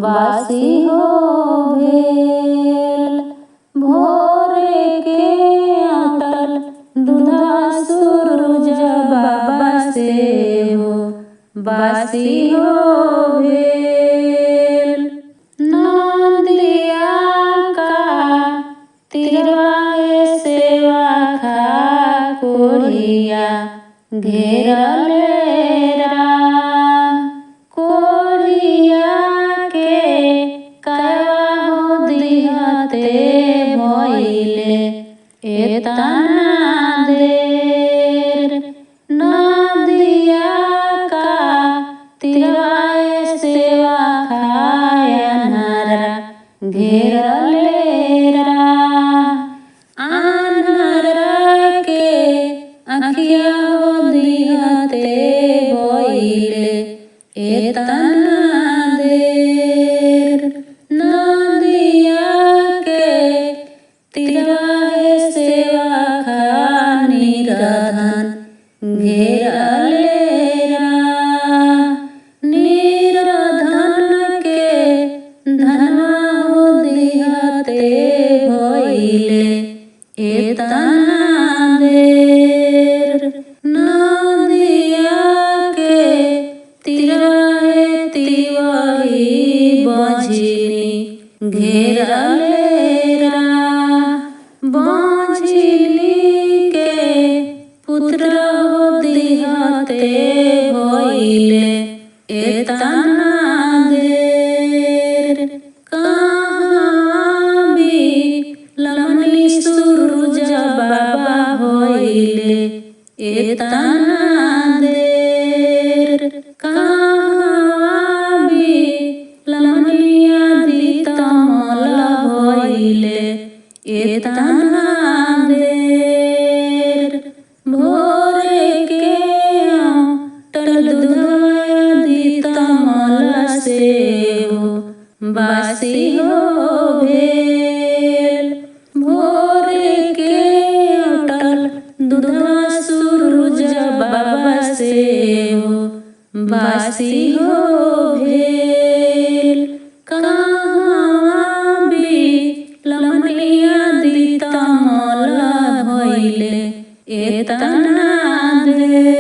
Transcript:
बासी हो भेल। भोरे के अटल दूधा सूरज बाबा से हो बासी हो भेल। नदिया का तिरवाए सेवा खा कोढ़िया घेरलेरा। कोढ़िया के कायवा हो दिहते भइले एतना देर। नदिया का तिरवाए सेवा खाया नारा घेरलेरा। आनरा के अखिया हो दिहते भइले एतना देर। नदिया के तिरवाए सेवा खा निरधन घेरलेरा। निरधन के धनवा हो दिहते भइले एतना देर। नदिया के तिरवाए तिवही बंझिनी घेरलेरा। बंझिनी के पुत्र हो दिहते भइले एतना देर। कहाँ भी लमनी सूरज बाबा भइले एतना देर। कहाँ भी लमनिया दितमल भइले एतना देर। भोरे के अटल दूधवा दितमल से हो बासी हो भेल। भोरे के अटल दूधवा सूरज बाबा से हो बासी हो भेल। कहाँ भी लमनिया दितमल भइले एतना देर।